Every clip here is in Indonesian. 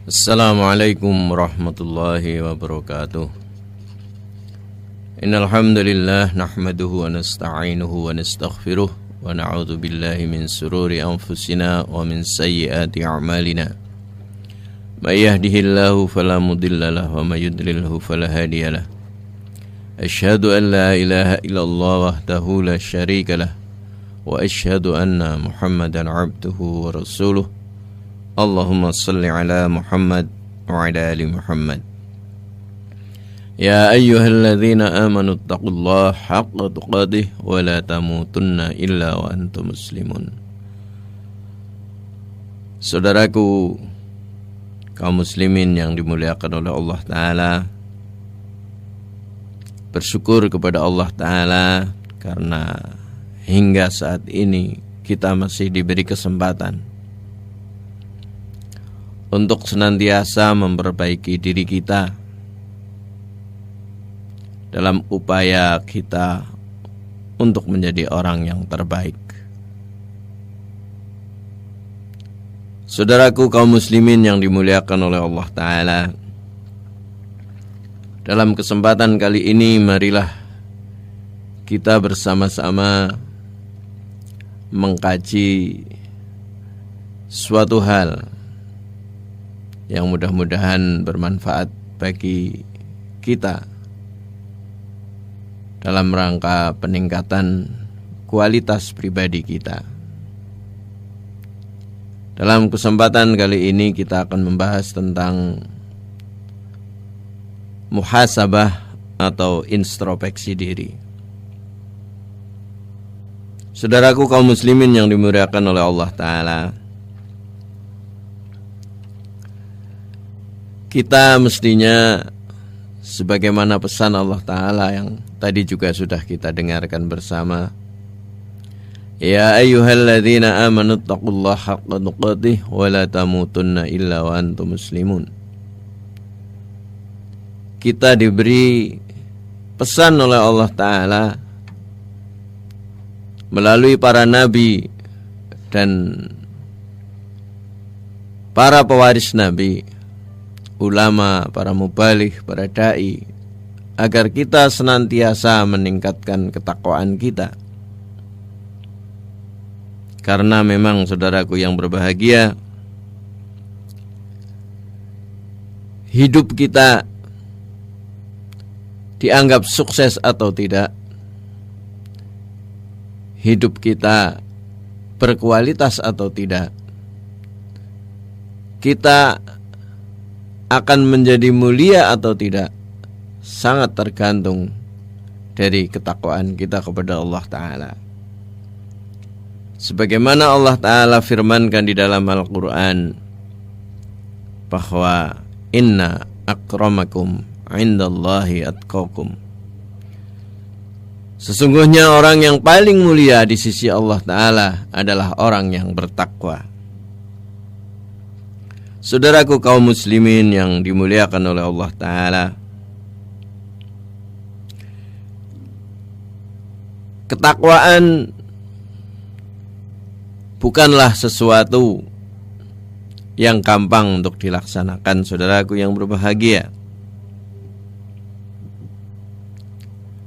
Assalamualaikum warahmatullahi wabarakatuh. Innal hamdalillah nahmaduhu wa nasta'inuhu wa nastaghfiruh wa na'udzu billahi min sururi anfusina wa min sayyiati a'malina. May yahdihillahu fala mudilla lahu wa may yudlilhu fala hadiyalah. Asyhadu an la ilaha illallah wahdahu la syarika lah wa asyhadu anna Muhammadan 'abduhu wa rasuluh. Allahumma salli ala Muhammad wa ala ali Muhammad. Ya ayyuhalladzina amanu taqullaha haqqa tuqatih wa la tamutunna illa wa antum muslimun. Saudaraku kaum muslimin yang dimuliakan oleh Allah Ta'ala, bersyukur kepada Allah Ta'ala karena hingga saat ini kita masih diberi kesempatan untuk senantiasa memperbaiki diri kita dalam upaya kita untuk menjadi orang yang terbaik. Saudaraku kaum muslimin yang dimuliakan oleh Allah Ta'ala, dalam kesempatan kali ini marilah kita bersama-sama mengkaji suatu hal yang mudah-mudahan bermanfaat bagi kita dalam rangka peningkatan kualitas pribadi kita. Dalam kesempatan kali ini kita akan membahas tentang muhasabah atau introspeksi diri. Saudaraku kaum muslimin yang dimuliakan oleh Allah Ta'ala, kita mestinya sebagaimana pesan Allah Ta'ala yang tadi juga sudah kita dengarkan bersama, ya ayyuhalladzina amanu taqullaha haqqa tuqatih wa la tamutunna illa wa antum muslimun. Kita diberi pesan oleh Allah Ta'ala melalui para nabi dan para pewaris nabi, ulama, para mubaligh, para dai, agar kita senantiasa meningkatkan ketakwaan kita. Karena memang saudaraku yang berbahagia, hidup kita dianggap sukses atau tidak, hidup kita berkualitas atau tidak, kita akan menjadi mulia atau tidak, sangat tergantung dari ketakwaan kita kepada Allah Ta'ala. Sebagaimana Allah Ta'ala firmankan di dalam Al-Quran bahwa inna akramakum indallahi atqakum. Sesungguhnya orang yang paling mulia di sisi Allah Ta'ala adalah orang yang bertakwa. Saudaraku kaum muslimin yang dimuliakan oleh Allah Ta'ala, ketakwaan bukanlah sesuatu yang gampang untuk dilaksanakan, saudaraku yang berbahagia.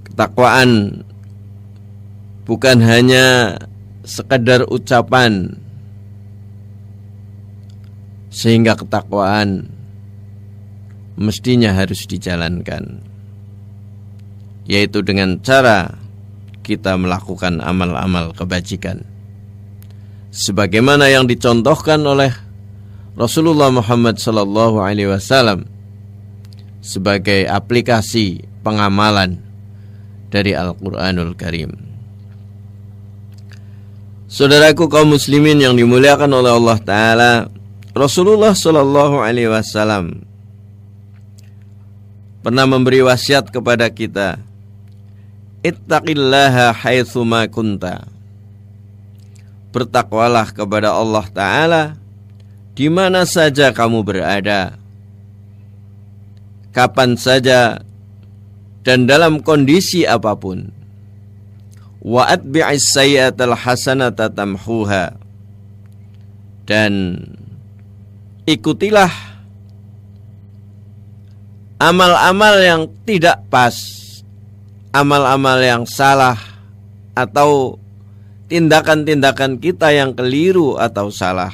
Ketakwaan bukan hanya sekadar ucapan, sehingga ketakwaan mestinya harus dijalankan, yaitu dengan cara kita melakukan amal-amal kebajikan sebagaimana yang dicontohkan oleh Rasulullah Muhammad SAW sebagai aplikasi pengamalan dari Al-Quranul Karim. Saudaraku kaum muslimin yang dimuliakan oleh Allah Ta'ala, Rasulullah SAW pernah memberi wasiat kepada kita, ittaqillaha haitsu ma kunta. Bertakwalah kepada Allah Ta'ala di mana saja kamu berada, kapan saja dan dalam kondisi apapun. Wa atbi'is sayyi'atal hasanata tamhuha. Dan ikutilah amal-amal yang tidak pas, amal-amal yang salah, atau tindakan-tindakan kita yang keliru atau salah.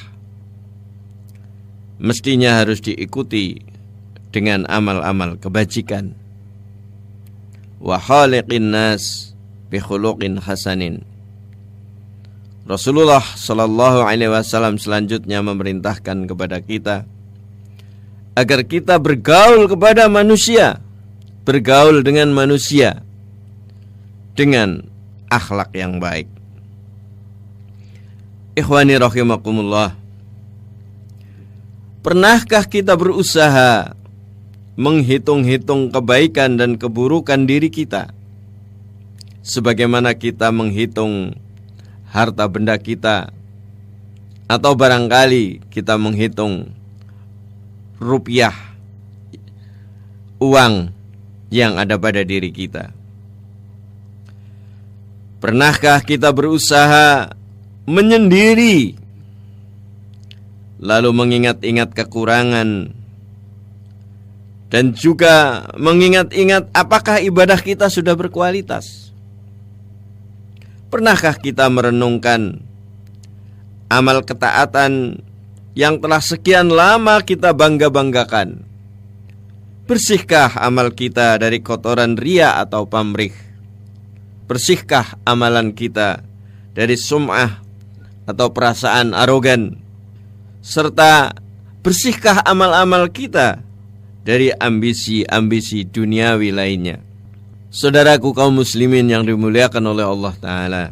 Mestinya harus diikuti dengan amal-amal kebajikan. Wa khaliqin nas bi khuluqin hasanin. Rasulullah sallallahu alaihi wasallam selanjutnya memerintahkan kepada kita agar kita bergaul kepada manusia, bergaul dengan manusia dengan akhlak yang baik. Ikhwani rahimakumullah, pernahkah kita berusaha menghitung-hitung kebaikan dan keburukan diri kita sebagaimana kita menghitung harta benda kita, atau barangkali kita menghitung rupiah, uang yang ada pada diri kita? Pernahkah kita berusaha menyendiri lalu mengingat-ingat kekurangan dan juga mengingat-ingat apakah ibadah kita sudah berkualitas? Pernahkah kita merenungkan amal ketaatan yang telah sekian lama kita bangga-banggakan? Bersihkah amal kita dari kotoran riya atau pamrih? Bersihkah amalan kita dari sum'ah atau perasaan arogan? Serta bersihkah amal-amal kita dari ambisi-ambisi duniawi lainnya? Saudaraku kaum muslimin yang dimuliakan oleh Allah Ta'ala,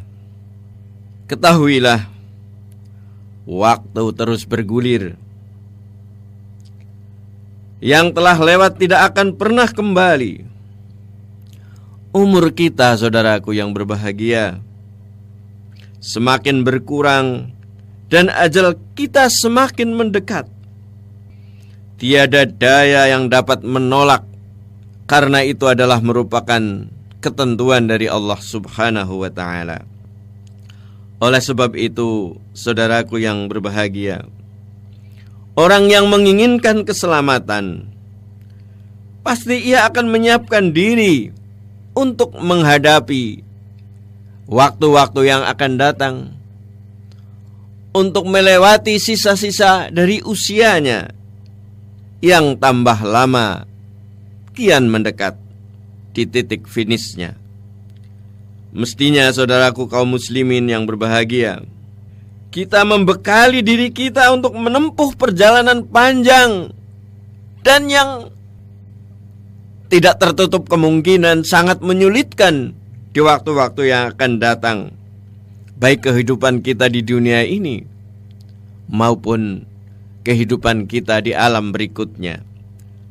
ketahuilah waktu terus bergulir. Yang telah lewat tidak akan pernah kembali. Umur kita, saudaraku yang berbahagia, semakin berkurang dan ajal kita semakin mendekat. Tiada daya yang dapat menolak, karena itu adalah merupakan ketentuan dari Allah Subhanahu wa ta'ala. Oleh sebab itu, saudaraku yang berbahagia, orang yang menginginkan keselamatan, pasti ia akan menyiapkan diri untuk menghadapi waktu-waktu yang akan datang, untuk melewati sisa-sisa dari usianya yang tambah lama kian mendekat di titik finishnya. Mestinya saudaraku kaum muslimin yang berbahagia, kita membekali diri kita untuk menempuh perjalanan panjang dan yang tidak tertutup kemungkinan sangat menyulitkan di waktu-waktu yang akan datang, baik kehidupan kita di dunia ini maupun kehidupan kita di alam berikutnya.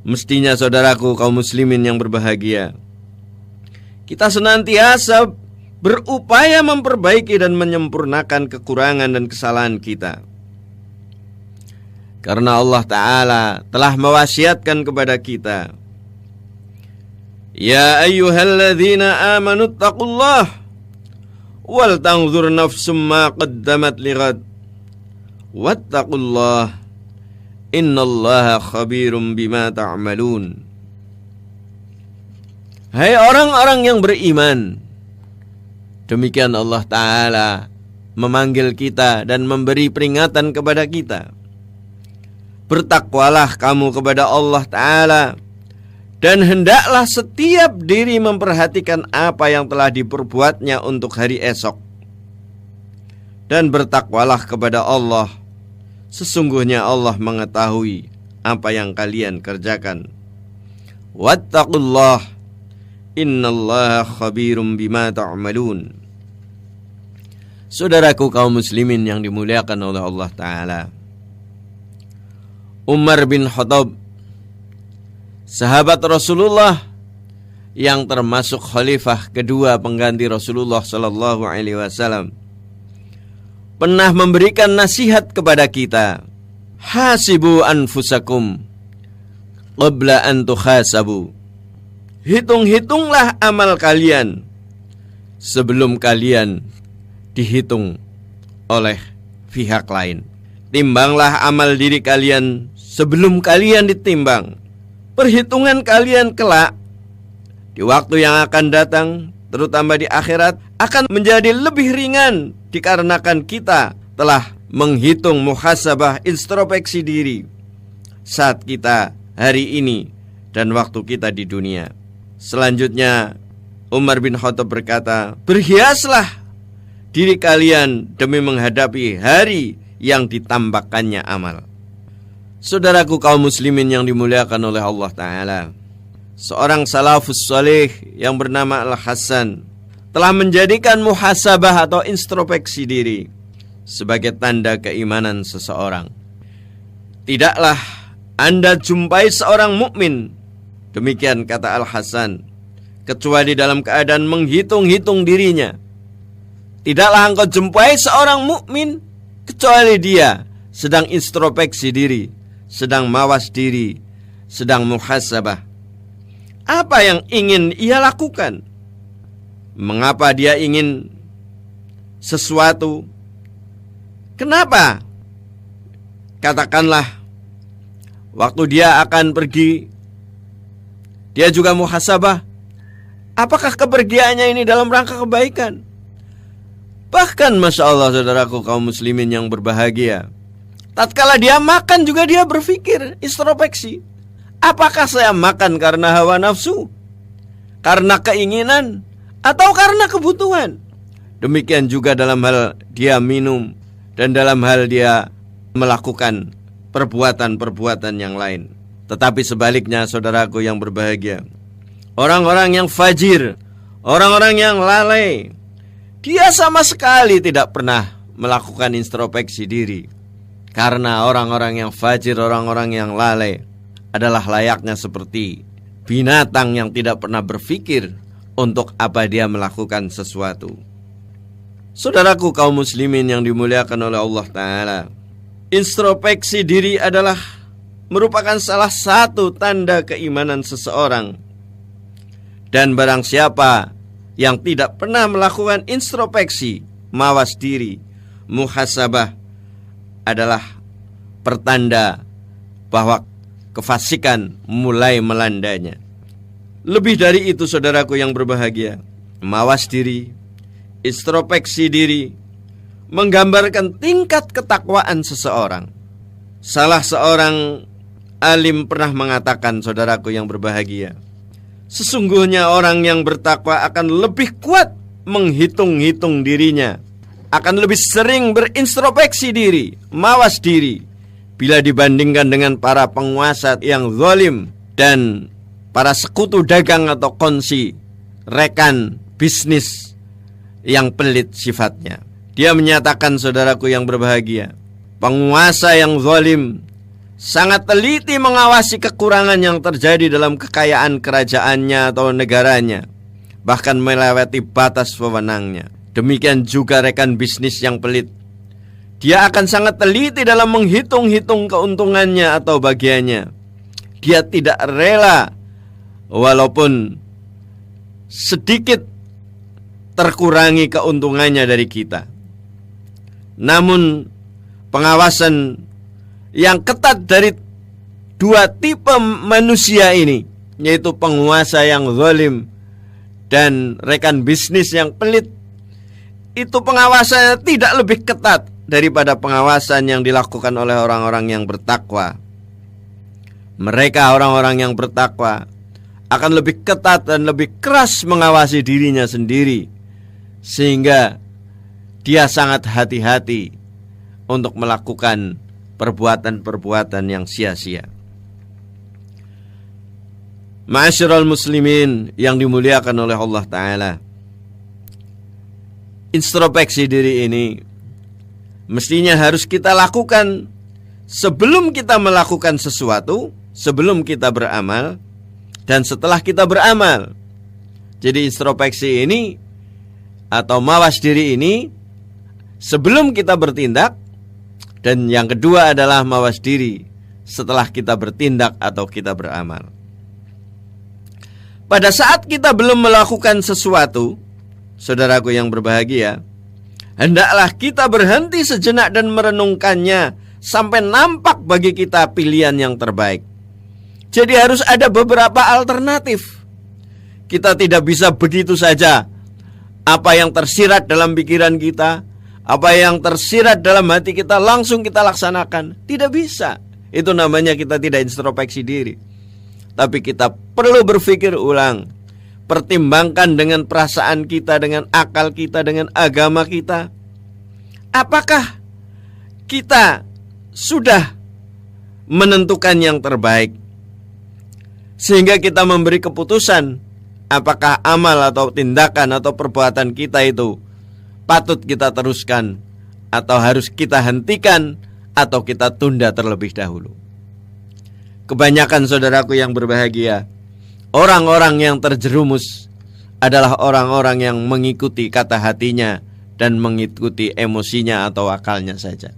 Mestinya saudaraku kaum muslimin yang berbahagia, kita senantiasa berupaya memperbaiki dan menyempurnakan kekurangan dan kesalahan kita. Karena Allah Ta'ala telah mewasiatkan kepada kita, ya ayyuhalladzina amanu taqullah wal tanzur nafsum ma qaddamat lighad wattaqullah innallaha khabirum bima ta'malun. Hai orang-orang yang beriman, demikian Allah Ta'ala memanggil kita dan memberi peringatan kepada kita. Bertakwalah kamu kepada Allah Ta'ala, dan hendaklah setiap diri memperhatikan apa yang telah diperbuatnya untuk hari esok. Dan bertakwalah kepada Allah, sesungguhnya Allah mengetahui apa yang kalian kerjakan. Wattaqullah innallaha khabirum bima ta'malun. Saudaraku kaum muslimin yang dimuliakan oleh Allah Ta'ala, Umar bin Khattab, sahabat Rasulullah yang termasuk khalifah kedua pengganti Rasulullah sallallahu alaihi wasallam, pernah memberikan nasihat kepada kita, hasibu anfusakum qabla an tukhasabu. Hitung-hitunglah amal kalian sebelum kalian dihitung oleh pihak lain. Timbanglah amal diri kalian sebelum kalian ditimbang. Perhitungan kalian kelak di waktu yang akan datang, terutama di akhirat, akan menjadi lebih ringan dikarenakan kita telah menghitung muhasabah, introspeksi diri saat kita hari ini dan waktu kita di dunia. Selanjutnya Umar bin Khattab berkata, berhiaslah diri kalian demi menghadapi hari yang ditambahkannya amal. Saudaraku kaum muslimin yang dimuliakan oleh Allah Ta'ala, seorang salafus salih yang bernama Al-Hasan telah menjadikan muhasabah atau introspeksi diri sebagai tanda keimanan seseorang. Tidaklah Anda jumpai seorang mukmin, demikian kata Al-Hasan, kecuali dalam keadaan menghitung-hitung dirinya. Tidaklah engkau jumpai seorang mukmin kecuali dia sedang introspeksi diri, sedang mawas diri, sedang muhasabah. Apa yang ingin ia lakukan? Mengapa dia ingin sesuatu? Kenapa? Katakanlah waktu dia akan pergi, dia juga muhasabah. Apakah kepergiannya ini dalam rangka kebaikan? Bahkan Masya Allah saudaraku kaum muslimin yang berbahagia, tatkala dia makan juga dia berpikir, introspeksi. Apakah saya makan karena hawa nafsu, karena keinginan, atau karena kebutuhan? Demikian juga dalam hal dia minum dan dalam hal dia melakukan perbuatan-perbuatan yang lain. Tetapi sebaliknya saudaraku yang berbahagia, orang-orang yang fajir, orang-orang yang lalai, dia sama sekali tidak pernah melakukan introspeksi diri. Karena orang-orang yang fajir, orang-orang yang lalai adalah layaknya seperti binatang yang tidak pernah berpikir untuk apa dia melakukan sesuatu. Saudaraku kaum muslimin yang dimuliakan oleh Allah Ta'ala, introspeksi diri adalah merupakan salah satu tanda keimanan seseorang. Dan barang siapa yang tidak pernah melakukan introspeksi, mawas diri, muhasabah, adalah pertanda bahwa kefasikan mulai melandanya. Lebih dari itu saudaraku yang berbahagia, mawas diri, introspeksi diri menggambarkan tingkat ketakwaan seseorang. Salah seorang alim pernah mengatakan, saudaraku yang berbahagia, sesungguhnya orang yang bertakwa akan lebih kuat menghitung-hitung dirinya, akan lebih sering berintrospeksi diri, mawas diri, bila dibandingkan dengan para penguasa yang zalim dan para sekutu dagang atau kongsi, rekan bisnis yang pelit sifatnya. Dia menyatakan, saudaraku yang berbahagia, penguasa yang zalim sangat teliti mengawasi kekurangan yang terjadi dalam kekayaan kerajaannya atau negaranya, bahkan melewati batas wewenangnya. Demikian juga rekan bisnis yang pelit, dia akan sangat teliti dalam menghitung-hitung keuntungannya atau bagiannya. Dia tidak rela walaupun sedikit terkurangi keuntungannya dari kita. Namun pengawasan yang ketat dari dua tipe manusia ini, yaitu penguasa yang zalim dan rekan bisnis yang pelit, itu pengawasannya tidak lebih ketat daripada pengawasan yang dilakukan oleh orang-orang yang bertakwa. Mereka orang-orang yang bertakwa akan lebih ketat dan lebih keras mengawasi dirinya sendiri, sehingga dia sangat hati-hati untuk melakukan perbuatan-perbuatan yang sia-sia. Ma'asyiral muslimin yang dimuliakan oleh Allah Ta'ala, introspeksi diri ini mestinya harus kita lakukan sebelum kita melakukan sesuatu, sebelum kita beramal, dan setelah kita beramal. Jadi introspeksi ini atau mawas diri ini sebelum kita bertindak, dan yang kedua adalah mawas diri setelah kita bertindak atau kita beramal. Pada saat kita belum melakukan sesuatu, saudaraku yang berbahagia, hendaklah kita berhenti sejenak dan merenungkannya sampai nampak bagi kita pilihan yang terbaik. Jadi harus ada beberapa alternatif. Kita tidak bisa begitu saja apa yang tersirat dalam pikiran kita, apa yang tersirat dalam hati kita langsung kita laksanakan. Tidak bisa. Itu namanya kita tidak introspeksi diri. Tapi kita perlu berpikir ulang, pertimbangkan dengan perasaan kita, dengan akal kita, dengan agama kita. Apakah kita sudah menentukan yang terbaik, sehingga kita memberi keputusan apakah amal atau tindakan atau perbuatan kita itu patut kita teruskan, atau harus kita hentikan, atau kita tunda terlebih dahulu. Kebanyakan saudaraku yang berbahagia, orang-orang yang terjerumus adalah orang-orang yang mengikuti kata hatinya dan mengikuti emosinya atau akalnya saja.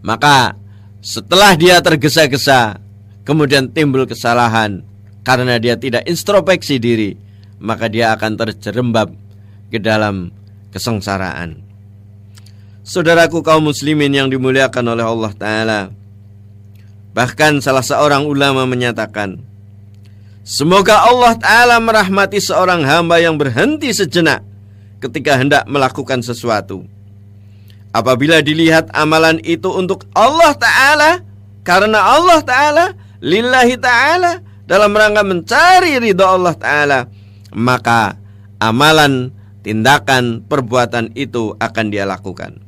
Maka setelah dia tergesa-gesa, kemudian timbul kesalahan karena dia tidak introspeksi diri, maka dia akan terjerembab ke dalam kesengsaraan. Saudaraku kaum muslimin yang dimuliakan oleh Allah Ta'ala, bahkan salah seorang ulama menyatakan, semoga Allah Ta'ala merahmati seorang hamba yang berhenti sejenak ketika hendak melakukan sesuatu. Apabila dilihat amalan itu untuk Allah Ta'ala, karena Allah Ta'ala, lillahi ta'ala, dalam rangka mencari ridha Allah Ta'ala, maka amalan, tindakan, perbuatan itu akan dia lakukan.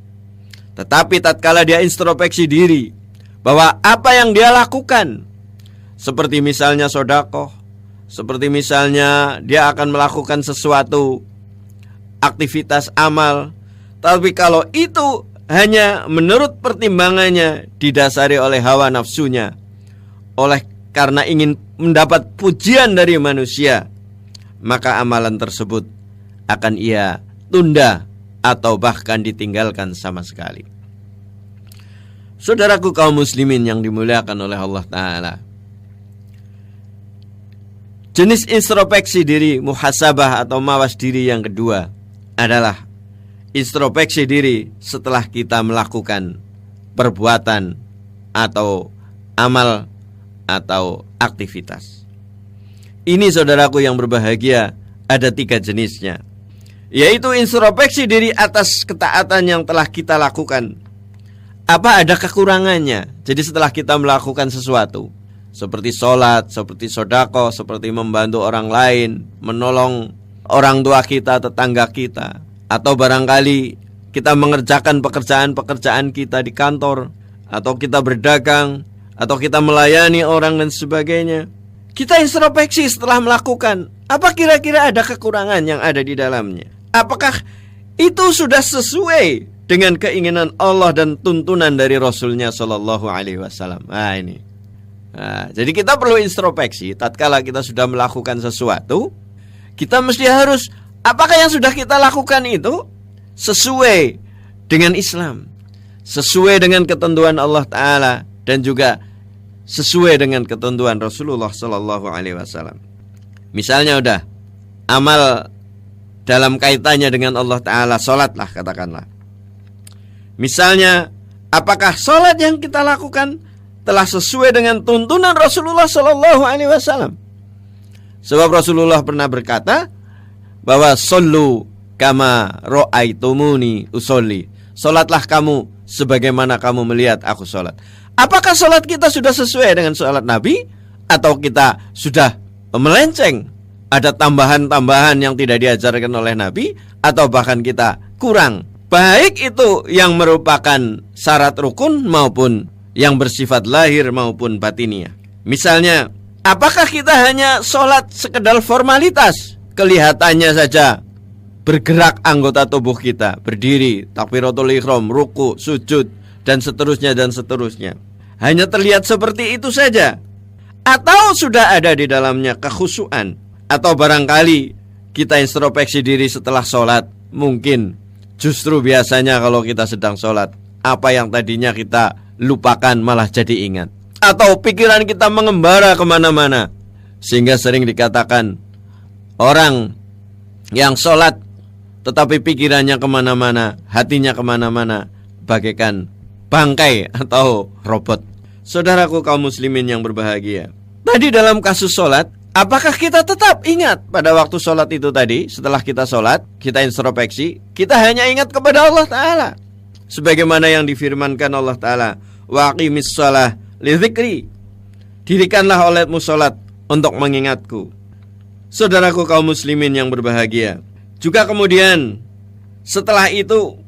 Tetapi tatkala dia introspeksi diri bahwa apa yang dia lakukan, seperti misalnya sedekah, seperti misalnya dia akan melakukan sesuatu aktivitas amal, tapi kalau itu hanya menurut pertimbangannya, didasari oleh hawa nafsunya, oleh karena ingin mendapat pujian dari manusia, maka amalan tersebut akan ia tunda atau bahkan ditinggalkan sama sekali. Saudaraku kaum muslimin yang dimuliakan oleh Allah Ta'ala, jenis introspeksi diri, muhasabah atau mawas diri yang kedua adalah introspeksi diri setelah kita melakukan perbuatan atau amal atau aktivitas. Ini saudaraku yang berbahagia, ada 3 jenisnya, yaitu introspeksi diri atas ketaatan yang telah kita lakukan. Apa ada kekurangannya? Jadi setelah kita melakukan sesuatu, seperti sholat, seperti sedekah, seperti membantu orang lain, menolong orang tua kita, tetangga kita, atau barangkali kita mengerjakan pekerjaan-pekerjaan kita di kantor, atau kita berdagang, atau kita melayani orang dan sebagainya. Kita introspeksi setelah melakukan, apa kira-kira ada kekurangan yang ada di dalamnya? Apakah itu sudah sesuai dengan keinginan Allah dan tuntunan dari Rasulnya Shallallahu Alaihi Wasallam? Jadi kita perlu introspeksi. Tatkala kita sudah melakukan sesuatu, kita mesti harus, apakah yang sudah kita lakukan itu sesuai dengan Islam, sesuai dengan ketentuan Allah Ta'ala, dan juga sesuai dengan ketentuan Rasulullah Shallallahu Alaihi Wasallam. Misalnya udah amal dalam kaitannya dengan Allah Ta'ala, sholatlah katakanlah. Misalnya, apakah sholat yang kita lakukan telah sesuai dengan tuntunan Rasulullah Shallallahu Alaihi Wasallam? Sebab Rasulullah pernah berkata bahwa shollu kama ra'aitumuni usolli, sholatlah kamu sebagaimana kamu melihat aku sholat. Apakah sholat kita sudah sesuai dengan sholat Nabi, atau kita sudah melenceng, ada tambahan-tambahan yang tidak diajarkan oleh Nabi, atau bahkan kita kurang, baik itu yang merupakan syarat rukun maupun yang bersifat lahir maupun batiniah. Misalnya, apakah kita hanya sholat sekedar formalitas, kelihatannya saja bergerak anggota tubuh kita, berdiri, takbiratul ihram, ruku, sujud, dan seterusnya dan seterusnya, hanya terlihat seperti itu saja? Atau sudah ada di dalamnya kekhusyuan? Atau barangkali kita introspeksi diri setelah sholat, mungkin justru biasanya kalau kita sedang sholat, apa yang tadinya kita lupakan malah jadi ingat, atau pikiran kita mengembara kemana-mana, sehingga sering dikatakan orang Yang sholat tetapi pikirannya kemana-mana, hatinya kemana-mana, bagaikan bangkai atau robot. Saudaraku kaum muslimin yang berbahagia, tadi dalam kasus sholat, apakah kita tetap ingat pada waktu sholat itu tadi? Setelah kita sholat, kita introspeksi, kita hanya ingat kepada Allah Ta'ala, sebagaimana yang difirmankan Allah Ta'ala, wa aqimis shalah li dzikri, dirikanlah olehmu sholat untuk mengingatku. Saudaraku kaum muslimin yang berbahagia, juga kemudian setelah itu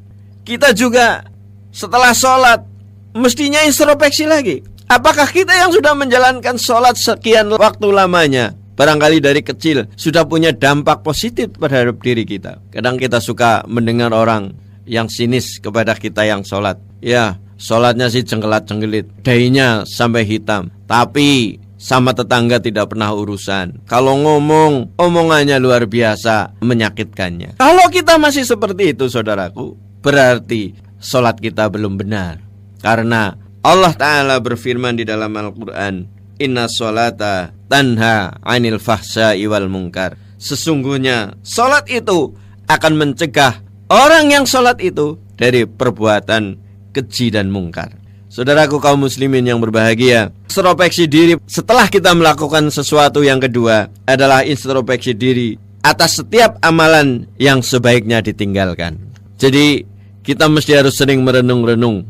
kita juga setelah sholat mestinya introspeksi lagi. Apakah kita yang sudah menjalankan sholat sekian waktu lamanya, barangkali dari kecil, sudah punya dampak positif terhadap diri kita? Kadang kita suka mendengar orang yang sinis kepada kita yang sholat. Ya, sholatnya sih cengkelat-cengkelit, dahinya sampai hitam, tapi sama tetangga tidak pernah urusan. Kalau ngomong, omongannya luar biasa menyakitkannya. Kalau kita masih seperti itu, saudaraku, berarti sholat kita belum benar. Karena Allah Ta'ala berfirman di dalam Al-Quran, inna sholata tanha anil fahsya'i wal munkar. Sesungguhnya sholat itu akan mencegah orang yang sholat itu dari perbuatan keji dan mungkar. Saudaraku kaum muslimin yang berbahagia, introspeksi diri setelah kita melakukan sesuatu yang kedua adalah introspeksi diri atas setiap amalan yang sebaiknya ditinggalkan. Jadi kita mesti harus sering merenung-renung,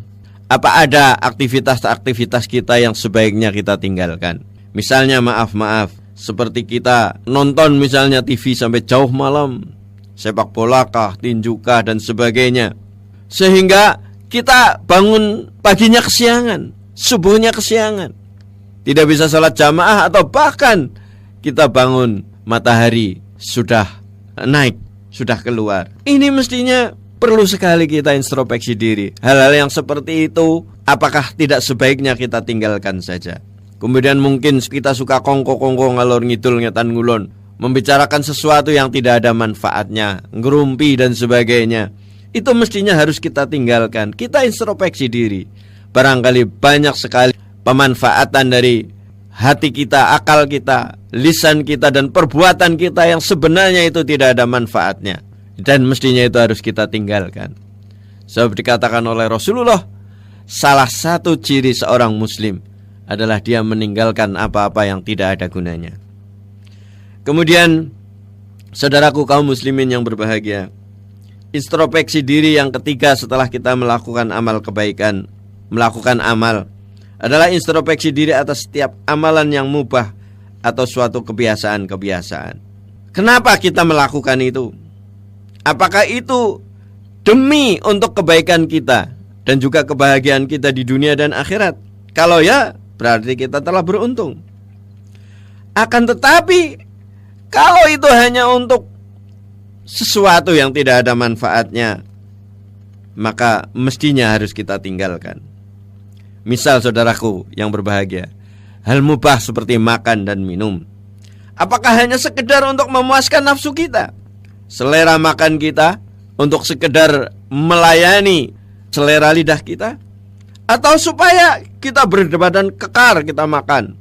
apa ada aktivitas-aktivitas kita yang sebaiknya kita tinggalkan. Misalnya maaf, seperti kita nonton misalnya TV sampai jauh malam, sepak bola kah, tinju kah, dan sebagainya, sehingga kita bangun paginya kesiangan, subuhnya kesiangan, tidak bisa sholat jamaah, atau bahkan kita bangun matahari sudah naik, sudah keluar. Ini mestinya perlu sekali kita introspeksi diri. Hal-hal yang seperti itu, apakah tidak sebaiknya kita tinggalkan saja? Kemudian mungkin kita suka kongko-kongko ngalor ngidul ngetan ngulon, membicarakan sesuatu yang tidak ada manfaatnya, ngerumpi dan sebagainya. Itu mestinya harus kita tinggalkan. Kita introspeksi diri. Barangkali banyak sekali pemanfaatan dari hati kita, akal kita, lisan kita, dan perbuatan kita yang sebenarnya itu tidak ada manfaatnya, dan mestinya itu harus kita tinggalkan. Sebab dikatakan oleh Rasulullah, salah satu ciri seorang muslim adalah dia meninggalkan apa-apa yang tidak ada gunanya. Kemudian saudaraku kaum muslimin yang berbahagia, introspeksi diri yang ketiga setelah kita melakukan amal kebaikan, melakukan amal, adalah introspeksi diri atas setiap amalan yang mubah atau suatu kebiasaan-kebiasaan. Kenapa kita melakukan itu? Apakah itu demi untuk kebaikan kita dan juga kebahagiaan kita di dunia dan akhirat? Kalau ya, berarti kita telah beruntung. Akan tetapi, kalau itu hanya untuk sesuatu yang tidak ada manfaatnya, maka mestinya harus kita tinggalkan. Misal saudaraku yang berbahagia, hal mubah seperti makan dan minum, apakah hanya sekedar untuk memuaskan nafsu kita, selera makan kita, untuk sekedar melayani selera lidah kita, atau supaya kita berbadan kekar kita makan,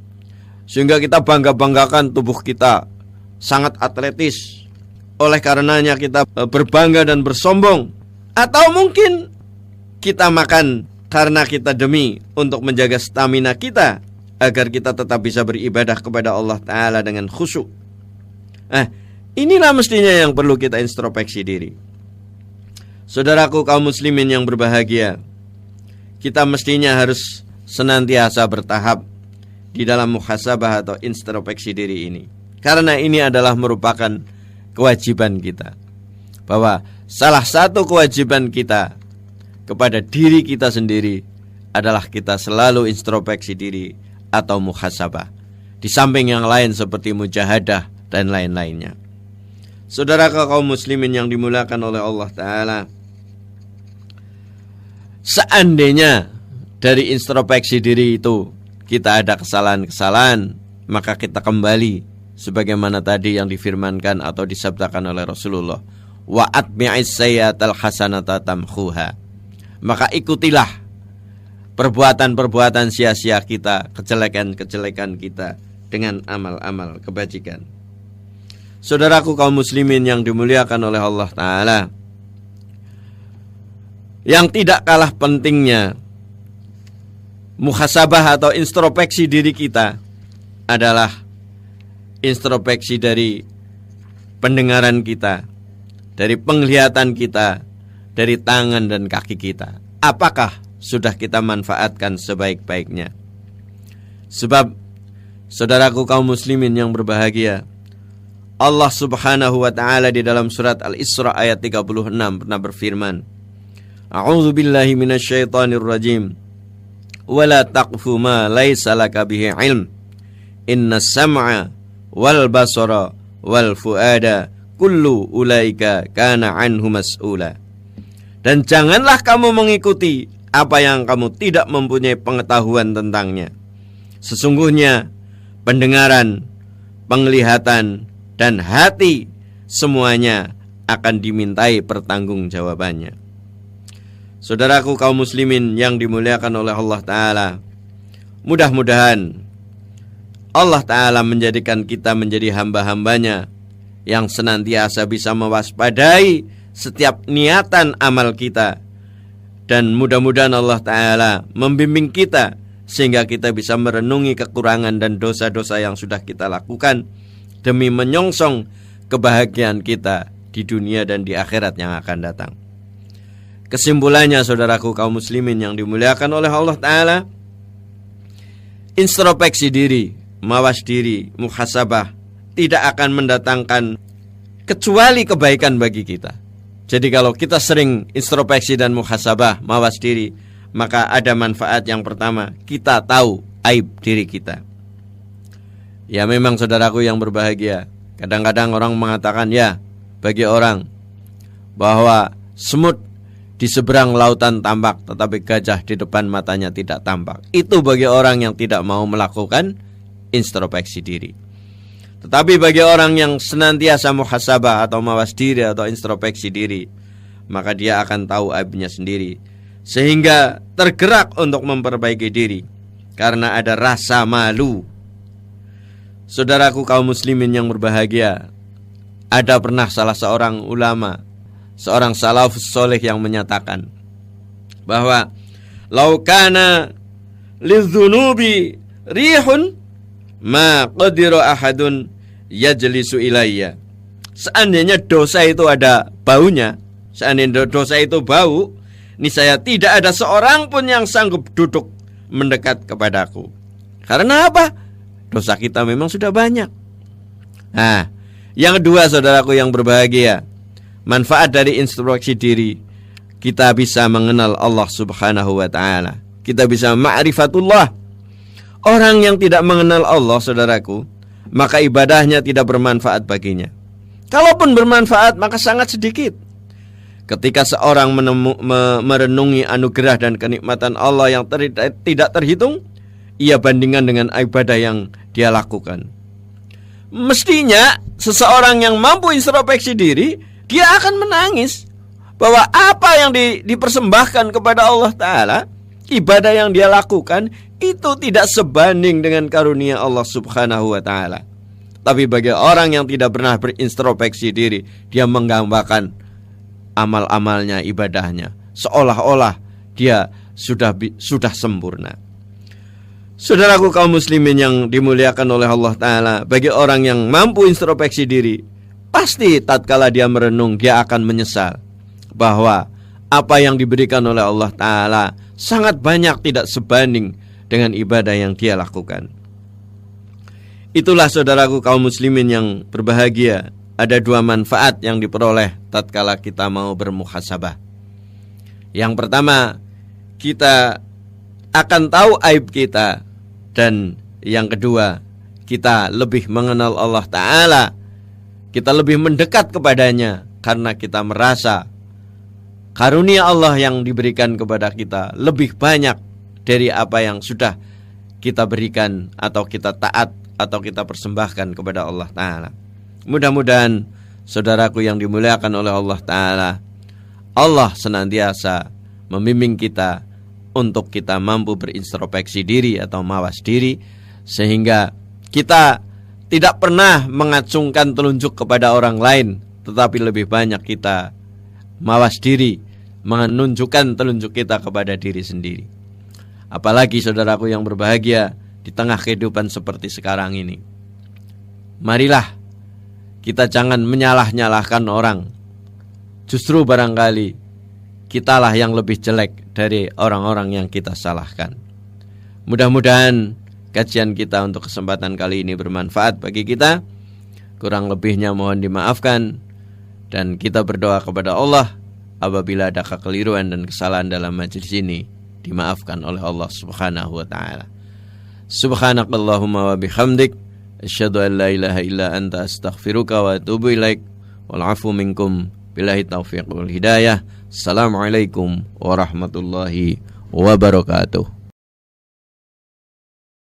sehingga kita bangga-banggakan tubuh kita sangat atletis, oleh karenanya kita berbangga dan bersombong? Atau mungkin kita makan karena kita demi untuk menjaga stamina kita, agar kita tetap bisa beribadah kepada Allah Ta'ala dengan khusyuk. Inilah mestinya yang perlu kita introspeksi diri. Saudaraku kaum muslimin yang berbahagia, kita mestinya harus senantiasa bertahap di dalam muhasabah atau introspeksi diri ini, karena ini adalah merupakan kewajiban kita. Bahwa salah satu kewajiban kita kepada diri kita sendiri adalah kita selalu introspeksi diri atau muhasabah, di samping yang lain seperti mujahadah dan lain-lainnya. Saudara kaum muslimin yang dimuliakan oleh Allah Ta'ala, seandainya dari introspeksi diri itu kita ada kesalahan-kesalahan, maka kita kembali sebagaimana tadi yang difirmankan atau disabdakan oleh Rasulullah, wa atbi'is sayyi'atal hasanata tamhuha. Maka ikutilah perbuatan-perbuatan sia-sia kita, kejelekan-kejelekan kita dengan amal-amal kebajikan. saudaraku kaum muslimin yang dimuliakan oleh Allah Ta'ala, yang tidak kalah pentingnya muhasabah atau introspeksi diri kita adalah introspeksi dari pendengaran kita, dari penglihatan kita, dari tangan dan kaki kita. Apakah sudah kita manfaatkan sebaik-baiknya? Sebab saudaraku kaum muslimin yang berbahagia, Allah Subhanahu wa ta'ala di dalam surat Al-Isra ayat 36 pernah berfirman, A'udzu billahi minasyaitonir rajim. Wala taqfu ma laisa laka bihi ilm. Innas sam'a wal basara wal fuada kullu ulaika kana anhu mas'ula. Dan janganlah kamu mengikuti apa yang kamu tidak mempunyai pengetahuan tentangnya. Sesungguhnya pendengaran, penglihatan, dan hati semuanya akan dimintai pertanggungjawabannya. Saudaraku kaum muslimin yang dimuliakan oleh Allah Ta'ala, mudah-mudahan Allah Ta'ala menjadikan kita menjadi hamba-hambanya yang senantiasa bisa mewaspadai setiap niatan amal kita. Dan mudah-mudahan Allah Ta'ala membimbing kita sehingga kita bisa merenungi kekurangan dan dosa-dosa yang sudah kita lakukan demi menyongsong kebahagiaan kita di dunia dan di akhirat yang akan datang. Kesimpulannya saudaraku kaum muslimin yang dimuliakan oleh Allah Ta'ala, introspeksi diri, mawas diri, muhasabah tidak akan mendatangkan kecuali kebaikan bagi kita. Jadi kalau kita sering introspeksi dan muhasabah, mawas diri, maka ada manfaat yang pertama, kita tahu aib diri kita. Ya memang saudaraku yang berbahagia, kadang-kadang orang mengatakan ya bagi orang bahwa semut di seberang lautan tampak, tetapi gajah di depan matanya tidak tampak. Itu bagi orang yang tidak mau melakukan introspeksi diri. Tetapi bagi orang yang senantiasa muhasabah atau mawas diri atau introspeksi diri, maka dia akan tahu aibnya sendiri, sehingga tergerak untuk memperbaiki diri karena ada rasa malu. Saudaraku kaum muslimin yang berbahagia, ada pernah salah seorang ulama, seorang salafus soleh yang menyatakan bahwa lau kana lidzunubi rihun ma qadira ahadun yajlisu ilayya. Seandainya dosa itu ada baunya, seandainya dosa itu bau, niscaya tidak ada seorang pun yang sanggup duduk mendekat kepadaku. Karena apa? Dosa kita memang sudah banyak. Nah, yang kedua saudaraku yang berbahagia, manfaat dari introspeksi diri, kita bisa mengenal Allah Subhanahu wa ta'ala. Kita bisa ma'rifatullah. Orang yang tidak mengenal Allah saudaraku, maka ibadahnya tidak bermanfaat baginya. Kalaupun bermanfaat, maka sangat sedikit. Ketika seorang merenungi anugerah dan kenikmatan Allah yang tidak terhitung, ia bandingkan dengan ibadah yang dia lakukan. Mestinya seseorang yang mampu introspeksi diri, dia akan menangis bahwa apa yang dipersembahkan kepada Allah Ta'ala, ibadah yang dia lakukan, itu tidak sebanding dengan karunia Allah Subhanahu wa ta'ala. Tapi bagi orang yang tidak pernah berintrospeksi diri, dia menggambarkan amal-amalnya, ibadahnya, seolah-olah dia sudah sempurna. Saudaraku kaum muslimin yang dimuliakan oleh Allah Ta'ala, bagi orang yang mampu introspeksi diri, pasti tatkala dia merenung, dia akan menyesal bahwa apa yang diberikan oleh Allah Ta'ala sangat banyak tidak sebanding dengan ibadah yang dia lakukan. Itulah saudaraku kaum muslimin yang berbahagia, ada dua manfaat yang diperoleh tatkala kita mau bermuhasabah. Yang pertama, kita akan tahu aib kita. Dan yang kedua, kita lebih mengenal Allah Ta'ala. Kita lebih mendekat kepadanya karena kita merasa karunia Allah yang diberikan kepada kita lebih banyak dari apa yang sudah kita berikan atau kita taat atau kita persembahkan kepada Allah Ta'ala. Mudah-mudahan saudaraku yang dimuliakan oleh Allah Ta'ala, Allah senantiasa membimbing kita untuk kita mampu berintrospeksi diri atau mawas diri, sehingga kita tidak pernah mengacungkan telunjuk kepada orang lain, tetapi lebih banyak kita mawas diri, menunjukkan telunjuk kita kepada diri sendiri. Apalagi saudaraku yang berbahagia, di tengah kehidupan seperti sekarang ini, marilah kita jangan menyalah-nyalahkan orang. Justru barangkali kitalah yang lebih jelek dari orang-orang yang kita salahkan. Mudah-mudahan kajian kita untuk kesempatan kali ini bermanfaat bagi kita. Kurang lebihnya mohon dimaafkan, dan kita berdoa kepada Allah apabila ada kekeliruan dan kesalahan dalam majelis ini, dimaafkan oleh Allah Subhanahu wa taala. Subhanakallahumma wa bihamdik, asyhadu an la ilaha illa anta, astaghfiruka wa atubu ilaik. Wal afu minkum, billahi taufiq wal hidayah. Assalamualaikum warahmatullahi wabarakatuh.